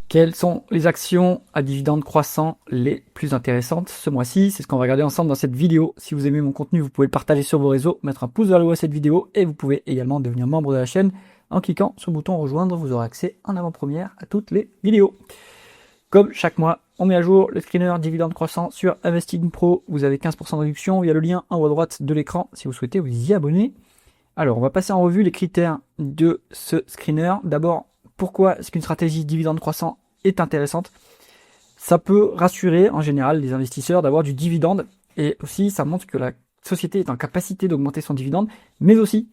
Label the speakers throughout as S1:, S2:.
S1: Quelles sont les actions à dividendes croissants les plus intéressantes ce mois-ci? C'est ce qu'on va regarder ensemble dans cette vidéo. Si vous aimez mon contenu, vous pouvez le partager sur vos réseaux, mettre un pouce vers le haut à cette vidéo et vous pouvez également devenir membre de la chaîne en cliquant sur le bouton rejoindre. Vous aurez accès en avant-première à toutes les vidéos. Comme chaque mois, on met à jour le screener dividendes croissants sur Investing Pro. Vous avez 15% de réduction via le lien en haut à droite de l'écran si vous souhaitez vous y abonner. Alors, on va passer en revue les critères de ce screener. D'abord, pourquoi est-ce qu'une stratégie dividende croissant est intéressante? Ça peut rassurer en général les investisseurs d'avoir du dividende et aussi ça montre que la société est en capacité d'augmenter son dividende, mais aussi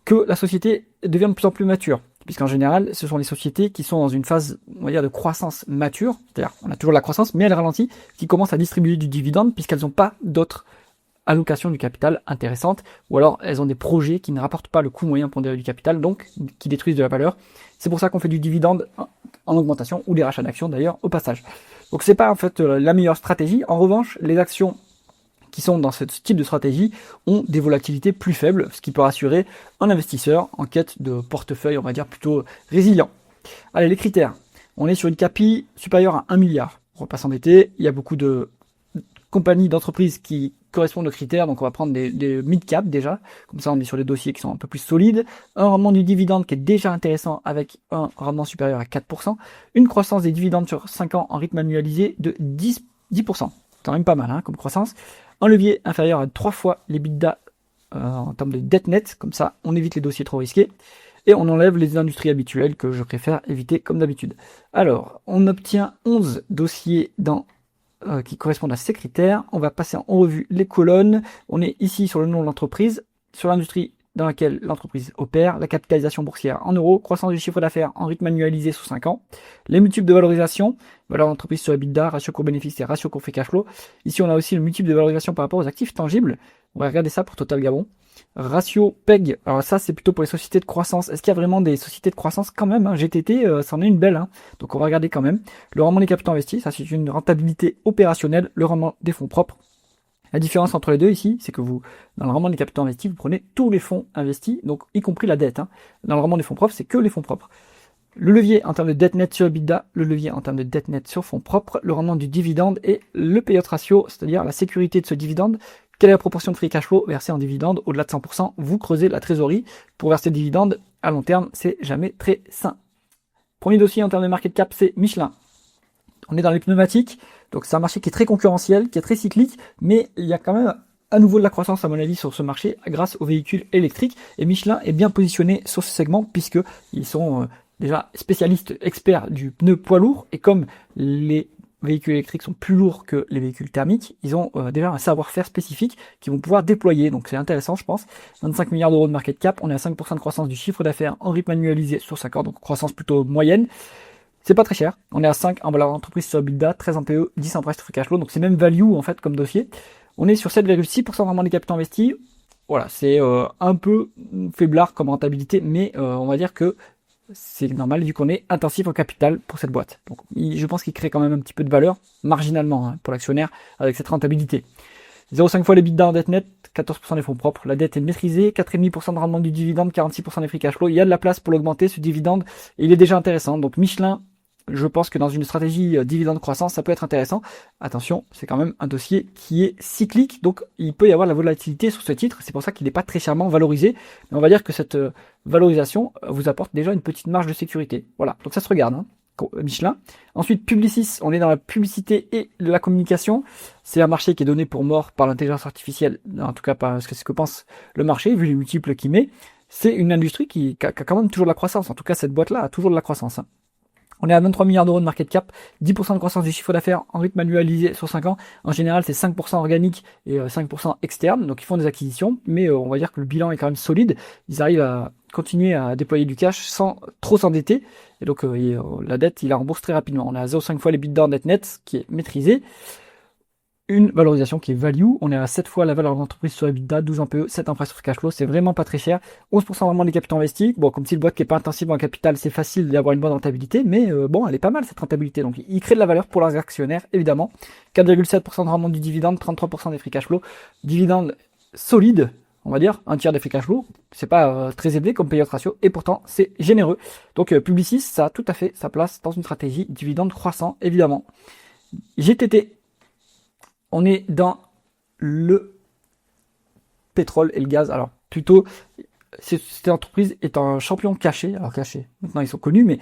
S1: que la société devient de plus en plus mature. Puisqu'en général, ce sont les sociétés qui sont dans une phase, on va dire, de croissance mature, c'est-à-dire on a toujours la croissance, mais elle ralentit, qui commencent à distribuer du dividende puisqu'elles n'ont pas d'autres allocation du capital intéressante, ou alors elles ont des projets qui ne rapportent pas le coût moyen pondéré du capital, donc qui détruisent de la valeur. C'est pour ça qu'on fait du dividende en augmentation, ou des rachats d'actions d'ailleurs au passage. Donc c'est pas en fait la meilleure stratégie. En revanche, les actions qui sont dans ce type de stratégie ont des volatilités plus faibles, ce qui peut rassurer un investisseur en quête de portefeuille, on va dire, plutôt résilient. Allez, les critères. On est sur une CAPI supérieure à 1 milliard. On va pas s'embêter, il y a beaucoup de compagnies, d'entreprises qui correspondent aux critères, donc on va prendre des mid-cap déjà, comme ça on est sur des dossiers qui sont un peu plus solides, un rendement du dividende qui est déjà intéressant avec un rendement supérieur à 4%, une croissance des dividendes sur 5 ans en rythme annualisé de 10%, c'est quand même pas mal comme croissance, un levier inférieur à 3 fois l'EBITDA en termes de dette nette, comme ça on évite les dossiers trop risqués, et on enlève les industries habituelles que je préfère éviter comme d'habitude. Alors, on obtient 11 dossiers qui correspondent à ces critères. On va passer en revue les colonnes. On est ici sur le nom de l'entreprise, sur l'industrie dans laquelle l'entreprise opère, la capitalisation boursière en euros, croissance du chiffre d'affaires en rythme annualisé sous 5 ans, les multiples de valorisation, valeur d'entreprise sur EBITDA, ratio court-bénéfice et ratio court-free cash flow. Ici, on a aussi le multiple de valorisation par rapport aux actifs tangibles. On va regarder ça pour Total Gabon. Ratio PEG, alors ça c'est plutôt pour les sociétés de croissance. Est-ce qu'il y a vraiment des sociétés de croissance quand même GTT, c'en est une belle, donc on va regarder quand même. Le rendement des capitaux investis, ça c'est une rentabilité opérationnelle, le rendement des fonds propres. La différence entre les deux ici, c'est que vous, dans le rendement des capitaux investis, vous prenez tous les fonds investis, donc y compris la dette. Dans le rendement des fonds propres, c'est que les fonds propres. Le levier en termes de dette nette sur EBITDA, le levier en termes de dette nette sur fonds propres, le rendement du dividende et le payout ratio, c'est-à-dire la sécurité de ce dividende. Quelle est la proportion de free cash flow versée en dividende? Au-delà de 100%, vous creusez la trésorerie. Pour verser le dividende à long terme, c'est jamais très sain. Premier dossier en termes de market cap, c'est Michelin. On est dans les pneumatiques, donc c'est un marché qui est très concurrentiel, qui est très cyclique, mais il y a quand même à nouveau de la croissance à mon avis sur ce marché grâce aux véhicules électriques. Et Michelin est bien positionné sur ce segment puisque ils sont déjà spécialistes, experts du pneu poids lourd, et comme les véhicules électriques sont plus lourds que les véhicules thermiques, ils ont déjà un savoir-faire spécifique qu'ils vont pouvoir déployer, donc c'est intéressant je pense. 25 milliards d'euros de market cap, on est à 5% de croissance du chiffre d'affaires en rythme annualisé sur 5 ans, donc croissance plutôt moyenne. C'est pas très cher, on est à 5 en valeur d'entreprise sur EBITDA, 13 en PE, 10 en price to free cash flow, donc c'est même value en fait comme dossier. On est sur 7,6% vraiment des capitaux investis, voilà, c'est un peu faiblard comme rentabilité, mais on va dire que c'est normal vu qu'on est intensif en capital pour cette boîte. Donc je pense qu'il crée quand même un petit peu de valeur, marginalement, pour l'actionnaire, avec cette rentabilité. 0,5 fois l'EBITDA en dette nette, 14% des fonds propres. La dette est maîtrisée, 4,5% de rendement du dividende, 46% des free cash flow. Il y a de la place pour l'augmenter, ce dividende, et il est déjà intéressant. Donc Michelin, je pense que dans une stratégie dividende croissance, ça peut être intéressant. Attention, c'est quand même un dossier qui est cyclique, donc il peut y avoir de la volatilité sur ce titre. C'est pour ça qu'il n'est pas très chèrement valorisé. Mais on va dire que cette valorisation vous apporte déjà une petite marge de sécurité. Voilà, donc ça se regarde, Michelin. Ensuite, Publicis, on est dans la publicité et la communication. C'est un marché qui est donné pour mort par l'intelligence artificielle, en tout cas parce que c'est ce que pense le marché, vu les multiples qu'il met. C'est une industrie qui a quand même toujours de la croissance. En tout cas, cette boîte-là a toujours de la croissance. On est à 23 milliards d'euros de market cap, 10% de croissance du chiffre d'affaires en rythme annualisé sur 5 ans. En général, c'est 5% organique et 5% externe, donc ils font des acquisitions, mais on va dire que le bilan est quand même solide. Ils arrivent à continuer à déployer du cash sans trop s'endetter, et donc la dette, il la rembourse très rapidement. On est à 0,5 fois l'EBITDA en dette nette, qui est maîtrisée. Une valorisation qui est value, on est à 7 fois la valeur de l'entreprise sur EBITDA, 12 en PE, 7 en price to cash flow, c'est vraiment pas très cher. 11% vraiment des capitaux investis, bon comme c'est une boîte qui est pas intensive en capital, c'est facile d'avoir une bonne rentabilité, mais bon elle est pas mal cette rentabilité, donc ils créent de la valeur pour leurs actionnaires évidemment. 4,7% de rendement du dividende, 33% des free cash flow, dividende solide, on va dire, un tiers des free cash flow. C'est pas très élevé comme payout ratio, et pourtant c'est généreux. Donc Publicis, ça a tout à fait sa place dans une stratégie dividende croissant, évidemment. GTT, on est dans le pétrole et le gaz. Alors plutôt, cette entreprise est un champion caché. Alors caché, maintenant ils sont connus, mais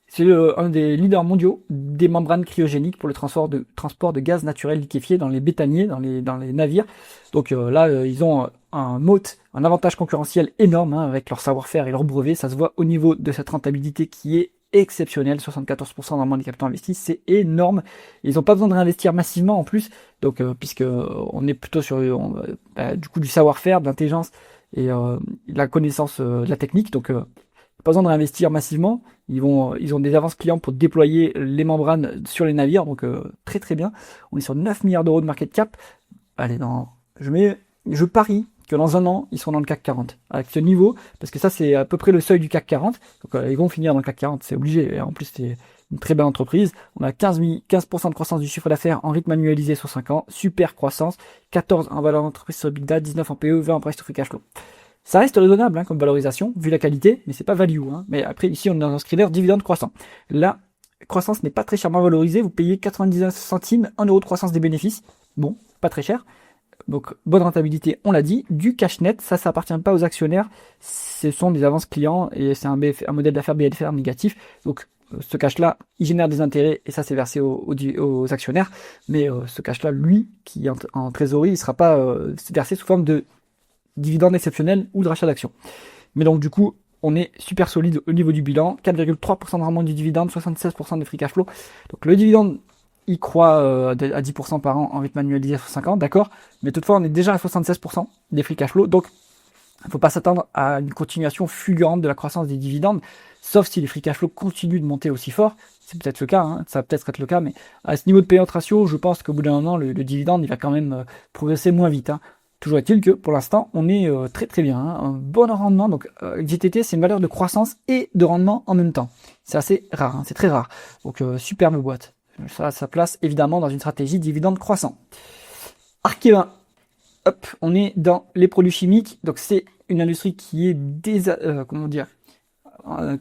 S1: c'est un des leaders mondiaux des membranes cryogéniques pour le transport de gaz naturel liquéfié dans les bétaniers, dans les navires. Donc ils ont un avantage concurrentiel énorme hein, avec leur savoir-faire et leur brevet. Ça se voit au niveau de cette rentabilité qui est exceptionnelle, 74% dans le monde des capitaux investis, c'est énorme. Ils n'ont pas besoin de réinvestir massivement en plus, donc puisque on est plutôt sur du coup du savoir-faire, de l'intelligence et la connaissance de la technique, donc pas besoin de réinvestir massivement. Ils ont des avances clients pour déployer les membranes sur les navires, donc très très bien. On est sur 9 milliards d'euros de market cap. Allez, je parie que dans un an, ils seront dans le CAC 40. Avec ce niveau, parce que ça, c'est à peu près le seuil du CAC 40. Donc, ils vont finir dans le CAC 40, c'est obligé. Et en plus, c'est une très belle entreprise. On a 15% de croissance du chiffre d'affaires en rythme annualisé sur 5 ans. Super croissance. 14 en valeur d'entreprise sur EBITDA, 19 en PE, 20 en price to free cash flow. Ça reste raisonnable hein, comme valorisation, vu la qualité, mais c'est pas value. Hein. Mais après, ici, on est dans un screener dividende croissant. La croissance n'est pas très chèrement valorisée. Vous payez 99 centimes, 1 euro de croissance des bénéfices. Bon, pas très cher. Donc, bonne rentabilité, on l'a dit. Du cash net, ça appartient pas aux actionnaires. Ce sont des avances clients et c'est un modèle d'affaires BFR négatif. Donc, ce cash-là, il génère des intérêts et ça, c'est versé aux actionnaires. Mais ce cash-là, lui, qui est en trésorerie, il sera pas versé sous forme de dividende exceptionnel ou de rachat d'actions. Mais donc, du coup, on est super solide au niveau du bilan. 4,3% de rendement du dividende, 76% de free cash flow. Donc, le dividende, il croît à 10% par an en rythme annualisé sur 5 ans, d'accord. Mais toutefois, on est déjà à 76% des free cash flow. Donc, il ne faut pas s'attendre à une continuation fulgurante de la croissance des dividendes, sauf si les free cash flow continuent de monter aussi fort. C'est peut-être le cas, hein, ça va peut-être être le cas, mais à ce niveau de payout ratio, je pense qu'au bout d'un moment, le dividende, il va quand même progresser moins vite. Hein. Toujours est-il que, pour l'instant, on est très très bien. Hein, un bon rendement. Donc, GTT, c'est une valeur de croissance et de rendement en même temps. C'est assez rare, hein, c'est très rare. Donc, superbe boîte. Ça a sa place, évidemment, dans une stratégie dividende croissant. Arkema. Hop, on est dans les produits chimiques. Donc, c'est une industrie qui est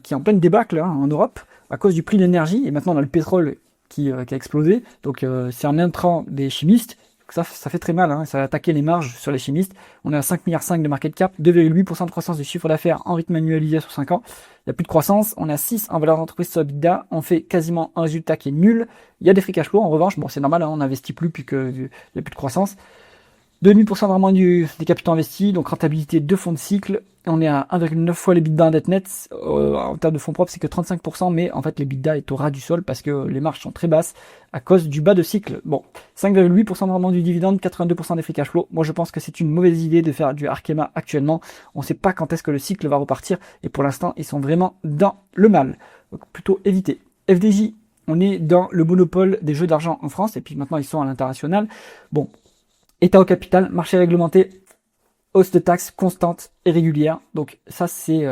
S1: qui est en pleine débâcle hein, en Europe à cause du prix de l'énergie. Et maintenant, on a le pétrole qui a explosé. Donc, c'est un intrant des chimistes. Ça fait très mal, hein, ça va attaquer les marges sur les chimistes. On est à 5,5 milliards de market cap, 2,8% de croissance du chiffre d'affaires en rythme annualisé sur 5 ans. Il n'y a plus de croissance, on est à 6 en valeur d'entreprise sur EBITDA, on fait quasiment un résultat qui est nul. Il y a des free cash flow, en revanche, bon c'est normal, hein, on n'investit plus puisqu'il n'y a plus de croissance. 2000% de rendement des capitaux investis, donc rentabilité de fonds de cycle. On est à 1,9 fois l'EBITDA en dette nette. En termes de fonds propres, c'est que 35%, mais en fait, l'EBITDA est au ras du sol parce que les marges sont très basses à cause du bas de cycle. Bon, 5,8% de rendement du dividende, 82% des free cash flow. Moi, je pense que c'est une mauvaise idée de faire du Arkema actuellement. On ne sait pas quand est-ce que le cycle va repartir et pour l'instant, ils sont vraiment dans le mal. Donc, plutôt éviter. FDJ, on est dans le monopole des jeux d'argent en France et puis maintenant, ils sont à l'international. Bon. État au capital, marché réglementé, hausse de taxes constante et régulière. Donc ça, c'est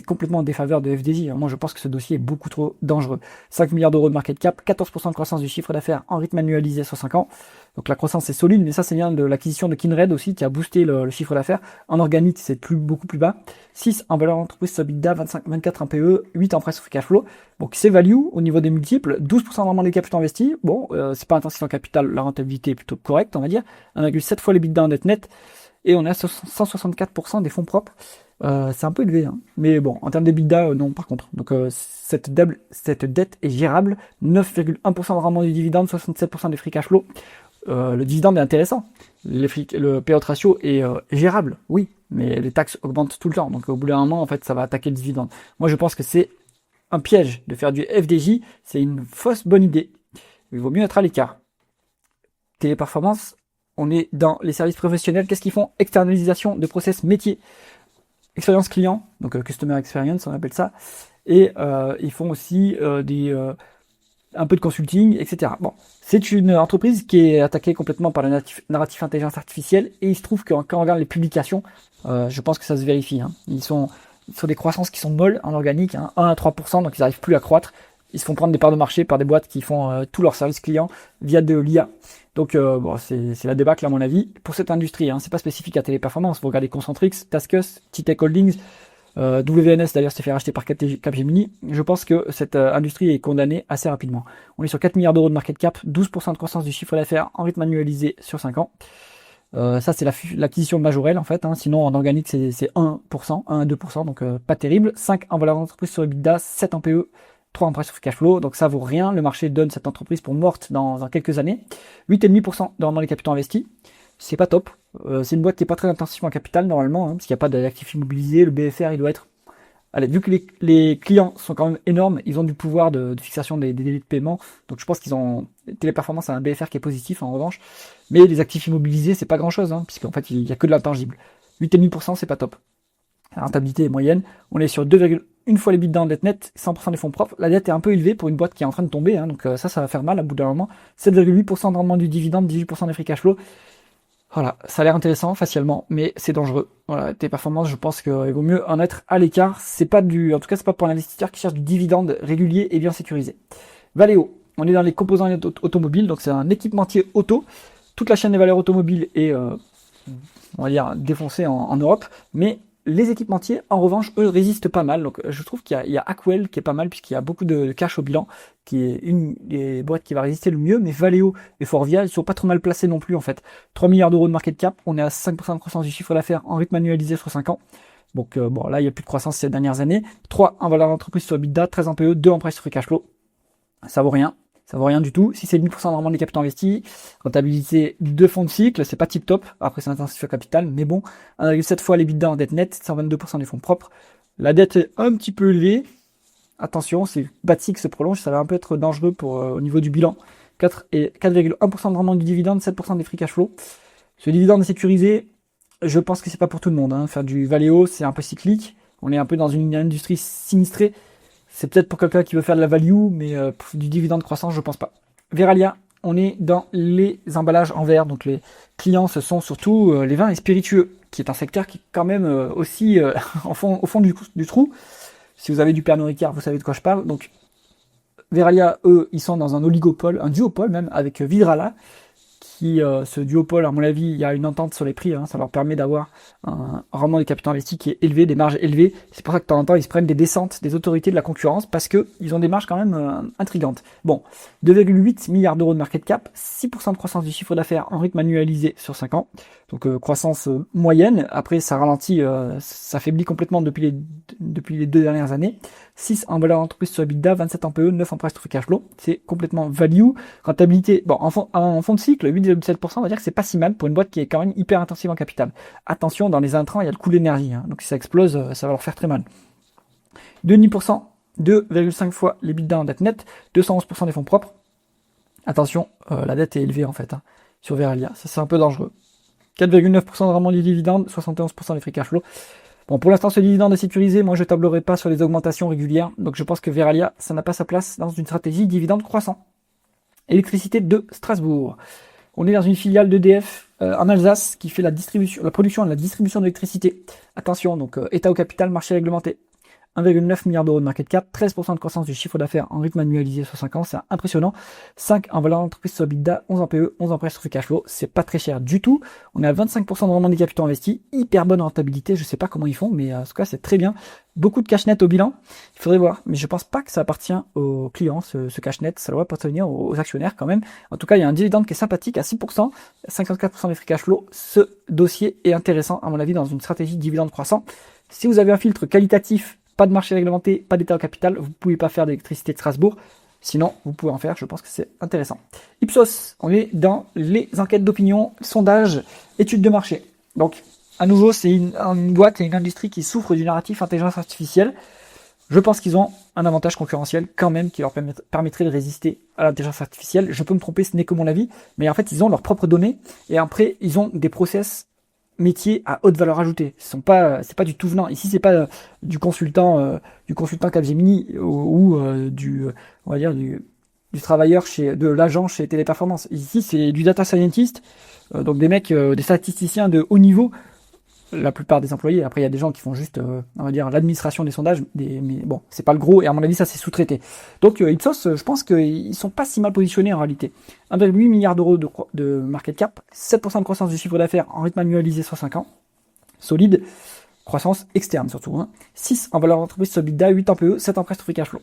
S1: complètement en défaveur de FDJ. Moi, je pense que ce dossier est beaucoup trop dangereux. 5 milliards d'euros de market cap, 14% de croissance du chiffre d'affaires en rythme annualisé sur 5 ans. Donc la croissance est solide, mais ça, c'est bien de l'acquisition de Kindred aussi, qui a boosté le chiffre d'affaires. En organique, c'est beaucoup plus bas. 6 en valeur d'entreprise sur EBITDA, 24 en PE, 8 en price free cash flow. Donc c'est value au niveau des multiples, 12% de rendement des capitaux investis. Bon, c'est pas intensif en capital, la rentabilité est plutôt correcte, on va dire. 1,7 fois l'EBITDA en dette nette. Et on est à 164% des fonds propres. C'est un peu élevé, hein. Mais bon, en termes d'EBITDA, non, par contre. Donc cette dette est gérable. 9,1% de rendement du dividende, 67% des free cash flow. Le dividende est intéressant. Le payout ratio est gérable, oui, mais les taxes augmentent tout le temps. Donc au bout d'un moment, en fait, ça va attaquer le dividende. Moi, je pense que c'est un piège de faire du FDJ. C'est une fausse bonne idée. Il vaut mieux être à l'écart. Téléperformance, on est dans les services professionnels. Qu'est-ce qu'ils font? Externalisation de process métier. Expérience client, donc Customer Experience, on appelle ça. Et ils font aussi un peu de consulting, etc. Bon, c'est une entreprise qui est attaquée complètement par le narratif intelligence artificielle. Et il se trouve que quand on regarde les publications, je pense que ça se vérifie. Hein. Ils sont sur des croissances qui sont molles en organique, hein, 1 à 3%, donc ils n'arrivent plus à croître. ils se font prendre des parts de marché par des boîtes qui font tout leur service client via de l'IA. Donc bon, c'est la débâcle à mon avis pour cette industrie. Hein. C'est pas spécifique à Téléperformance. Vous regardez Concentrix, Taskus, Titech Holdings, WNS d'ailleurs s'est fait racheter par Capgemini. Je pense que cette industrie est condamnée assez rapidement. On est sur 4 milliards d'euros de market cap, 12% de croissance du chiffre d'affaires en rythme annualisé sur 5 ans. Ça c'est l'acquisition majorelle en fait, hein. Sinon en organique c'est 1%, 1 à 2%, donc pas terrible. 5 en valeur d'entreprise sur EBITDA, 7 en PE, 3 en price sur cash flow, donc ça vaut rien. Le marché donne cette entreprise pour morte dans quelques années. 8,5% de rendement des capitaux investis, c'est pas top. C'est une boîte qui est pas très intensive en capital normalement, hein, parce qu'il n'y a pas d'actifs immobilisés. Le BFR il doit être... Allez, vu que les clients sont quand même énormes, ils ont du pouvoir de fixation des délais de paiement. Donc je pense qu'ils ont... Téléperformance a un BFR qui est positif en revanche. Mais les actifs immobilisés, c'est pas grand chose, hein, puisqu'en fait, il y a que de l'intangible. 8,5%, c'est pas top. La rentabilité est moyenne. On est sur 2,1 fois les EBITDA en dette nette, 100% des fonds propres. La dette est un peu élevée pour une boîte qui est en train de tomber, hein, donc ça va faire mal à bout d'un moment. 7,8% de rendement du dividende, 18% des free cash flow. Voilà, ça a l'air intéressant facialement, mais c'est dangereux. Voilà, tes performances, je pense qu'il vaut mieux en être à l'écart. C'est pas en tout cas, c'est pas pour l'investisseur qui cherche du dividende régulier et bien sécurisé. Valeo, on est dans les composants automobiles, donc c'est un équipementier auto. Toute la chaîne des valeurs automobiles est, on va dire, défoncée en Europe, mais les équipementiers, en revanche, eux, résistent pas mal. Donc, je trouve qu'il y a Acwell qui est pas mal, puisqu'il y a beaucoup de cash au bilan, qui est une des boîtes qui va résister le mieux, mais Valeo et Forvia, ils sont pas trop mal placés non plus, en fait. 3 milliards d'euros de market cap, on est à 5% de croissance du chiffre d'affaires en rythme annualisé sur 5 ans. Donc, bon, là, il n'y a plus de croissance ces dernières années. 3 en valeur d'entreprise sur EBITDA, 13 en PE, 2 en price sur free cash flow. Ça vaut rien. Ça vaut rien du tout. Si c'est 1000% de rendement des capitaux investis, rentabilité de fonds de cycle, c'est pas tip top. Après, c'est intensif au capital, mais bon, 1,7 fois les EBITDA en dette nette, 122% des fonds propres. La dette est un petit peu élevée. Attention, si Batsic se prolonge, ça va un peu être dangereux pour au niveau du bilan. 4,1% de rendement du dividende, 7% des free cash flow. Ce dividende est sécurisé. Je pense que c'est pas pour tout le monde, hein. Faire du Valeo, c'est un peu cyclique. On est un peu dans une industrie sinistrée. C'est peut-être pour quelqu'un qui veut faire de la value, mais du dividende croissance, je pense pas. Veralia, on est dans les emballages en verre. Donc les clients, ce sont surtout les vins et spiritueux, qui est un secteur qui est quand même aussi au fond du trou. Si vous avez du Pernod Ricard, vous savez de quoi je parle. Donc Veralia, eux, ils sont dans un oligopole, un duopole même, avec Vidrala. Ce duopole, à mon avis, il y a une entente sur les prix, hein, ça leur permet d'avoir un rendement des capitaux investis qui est élevé, des marges élevées. C'est pour ça que de temps en temps, ils se prennent des descentes des autorités de la concurrence parce qu'ils ont des marges quand même intrigantes. Bon, 2,8 milliards d'euros de market cap, 6% de croissance du chiffre d'affaires en rythme annualisé sur 5 ans. Donc croissance moyenne, après ça ralentit, ça faiblit complètement depuis les 2 dernières années. 6 en valeur d'entreprise sur EBITDA, 27 en PE, 9 en price to free cash flow. C'est complètement value. Rentabilité, bon, en fond de cycle, 8,7%, on va dire que c'est pas si mal pour une boîte qui est quand même hyper intensive en capital. Attention, dans les intrants, il y a le coût de l'énergie, hein, donc si ça explose, ça va leur faire très mal. 2,5%, 2,5 fois les EBITDA en dette nette, 211% des fonds propres. Attention, la dette est élevée en fait, hein, sur Veralia, ça c'est un peu dangereux. 4,9% de rendement du dividende, 71% des free cash flow. Bon, pour l'instant, ce dividende est sécurisé. Moi, je tablerai pas sur les augmentations régulières. Donc, je pense que Veralia, ça n'a pas sa place dans une stratégie dividende croissant. Électricité de Strasbourg. On est dans une filiale d'EDF en Alsace qui fait la production et la distribution d'électricité. Attention, donc état au capital, marché réglementé. 1,9 milliard d'euros de market cap, 13% de croissance du chiffre d'affaires en rythme annualisé sur 5 ans, c'est impressionnant. 5 en valeur d'entreprise sur EBITDA, 11 en PE, 11 en price sur free cash flow, c'est pas très cher du tout. On est à 25% de rendement des capitaux investis, hyper bonne rentabilité, je sais pas comment ils font, mais en tout cas c'est très bien. Beaucoup de cash net au bilan, il faudrait voir, mais je pense pas que ça appartient aux clients, ce cash net, ça doit appartenir aux actionnaires quand même. En tout cas, il y a un dividende qui est sympathique à 6%, 54% des free cash flow. Ce dossier est intéressant à mon avis dans une stratégie de dividende croissant. Si vous avez un filtre qualitatif, pas de marché réglementé, pas d'état au capital, vous ne pouvez pas faire d'électricité de Strasbourg. Sinon, vous pouvez en faire, je pense que c'est intéressant. Ipsos, on est dans les enquêtes d'opinion, sondages, études de marché. Donc, à nouveau, c'est une boîte et une industrie qui souffre du narratif intelligence artificielle. Je pense qu'ils ont un avantage concurrentiel quand même qui leur permettrait de résister à l'intelligence artificielle. Je peux me tromper, ce n'est que mon avis, mais en fait, ils ont leurs propres données et après, ils ont des process métier à haute valeur ajoutée. C'est pas du tout venant. Ici, c'est pas du consultant Capgemini ou on va dire du travailleur de l'agent chez Téléperformance. Ici, c'est du data scientist, donc des mecs, des statisticiens de haut niveau la plupart des employés. Après, il y a des gens qui font juste, on va dire, l'administration des sondages, mais bon, c'est pas le gros, et à mon avis, ça c'est sous-traité. Donc Ipsos, je pense qu'ils sont pas si mal positionnés en réalité. 1,8 milliard d'euros de market cap, 7% de croissance du chiffre d'affaires en rythme annualisé sur 5 ans, solide, croissance externe surtout. 6 en valeur d'entreprise sur EBITDA, 8 en PE, 7 en presse free cash flow.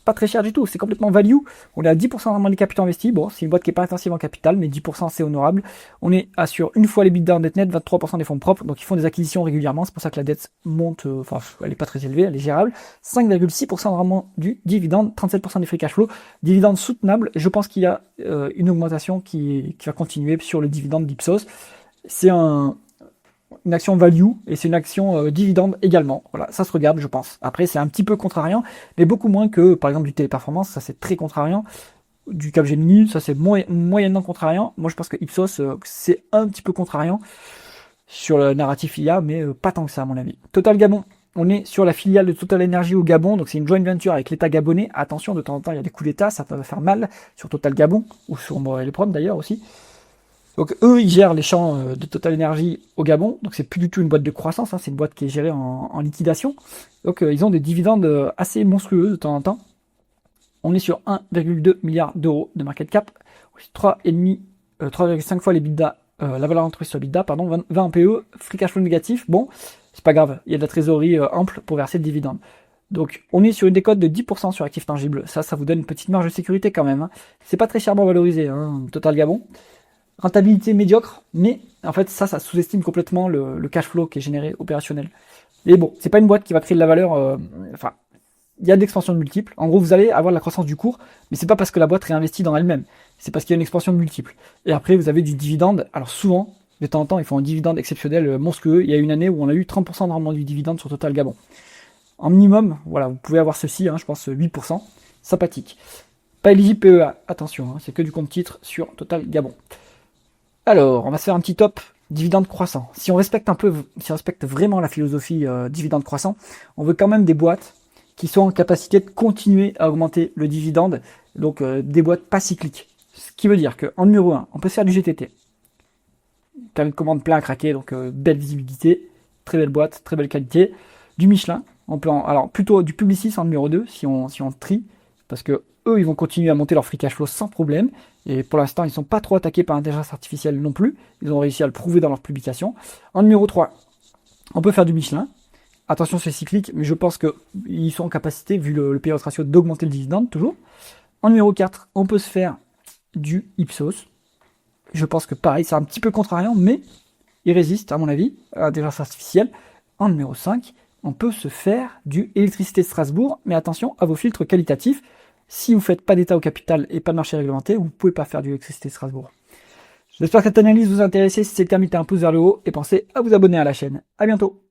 S1: Pas très cher du tout, c'est complètement value. On est à 10% vraiment des capitaux investis. Bon, c'est une boîte qui est pas intensive en capital, mais 10% c'est honorable. On est sur une fois les EBITDA en dette net, 23% des fonds propres, donc ils font des acquisitions régulièrement, c'est pour ça que la dette monte, enfin, elle est pas très élevée, elle est gérable. 5,6% de rendement du dividende, 37% des free cash flow, dividende soutenable. Je pense qu'il y a une augmentation qui va continuer sur le dividende d'Ipsos. C'est une action value et c'est une action dividende également. Voilà, ça se regarde, je pense. Après, c'est un petit peu contrariant, mais beaucoup moins que, par exemple, du Téléperformance, ça c'est très contrariant. Du Capgemini, ça c'est moyennement contrariant. Moi, je pense que Ipsos, c'est un petit peu contrariant sur le narratif IA, mais pas tant que ça, à mon avis. Total Gabon, on est sur la filiale de Total Energy au Gabon, donc c'est une joint venture avec l'État gabonais. Attention, de temps en temps, il y a des coups d'État, ça peut faire mal sur Total Gabon, ou sur Electron d'ailleurs aussi. Donc eux, ils gèrent les champs de Total Energy au Gabon, donc c'est plus du tout une boîte de croissance, c'est une boîte qui est gérée en liquidation. Donc ils ont des dividendes assez monstrueux de temps en temps. On est sur 1,2 milliard d'euros de market cap, 3,5 fois les EBITDA, la valeur d'entreprise sur EBITDA, pardon, 20 en PE, free cash flow négatif. Bon, c'est pas grave, il y a de la trésorerie ample pour verser le dividende. Donc on est sur une décote de 10% sur actifs tangibles. Ça vous donne une petite marge de sécurité quand même. C'est pas très chèrement valorisé, Total Gabon. Rentabilité médiocre, mais en fait ça sous-estime complètement le cash flow qui est généré opérationnel. Mais bon, c'est pas une boîte qui va créer de la valeur, il y a de l'expansion de multiples. En gros, vous allez avoir de la croissance du cours, mais c'est pas parce que la boîte réinvestit dans elle-même, c'est parce qu'il y a une expansion de multiples. Et après, vous avez du dividende. Alors souvent, de temps en temps, ils font un dividende exceptionnel monstrueux. Il y a une année où on a eu 30% de rendement du dividende sur Total Gabon. En minimum, voilà, vous pouvez avoir ceci, je pense 8%, sympathique. Pas éligible PEA, attention, c'est que du compte titre sur Total Gabon. Alors, on va se faire un petit top dividende croissant. Si on respecte vraiment la philosophie dividende croissant, on veut quand même des boîtes qui sont en capacité de continuer à augmenter le dividende, donc des boîtes pas cycliques. Ce qui veut dire qu'en numéro 1, on peut se faire du GTT. Carnet de commande plein à craquer, donc belle visibilité, très belle boîte, très belle qualité. Du Michelin, alors plutôt du Publicis en numéro 2, si on trie, parce que eux, ils vont continuer à monter leur free cash flow sans problème. Et pour l'instant, ils ne sont pas trop attaqués par l'intelligence artificielle non plus. Ils ont réussi à le prouver dans leur publication. En numéro 3, on peut faire du Michelin. Attention, c'est cyclique, mais je pense qu'ils sont en capacité, vu le payout ratio, d'augmenter le dividende, toujours. En numéro 4, on peut se faire du Ipsos. Je pense que pareil, c'est un petit peu contrariant, mais il résiste, à mon avis, à l'intelligence artificielle. En numéro 5, on peut se faire du Électricité de Strasbourg, mais attention à vos filtres qualitatifs. Si vous ne faites pas d'état au capital et pas de marché réglementé, vous ne pouvez pas faire du Électricité de Strasbourg. J'espère que cette analyse vous a intéressé. Si c'est le cas, mettez un pouce vers le haut et pensez à vous abonner à la chaîne. À bientôt.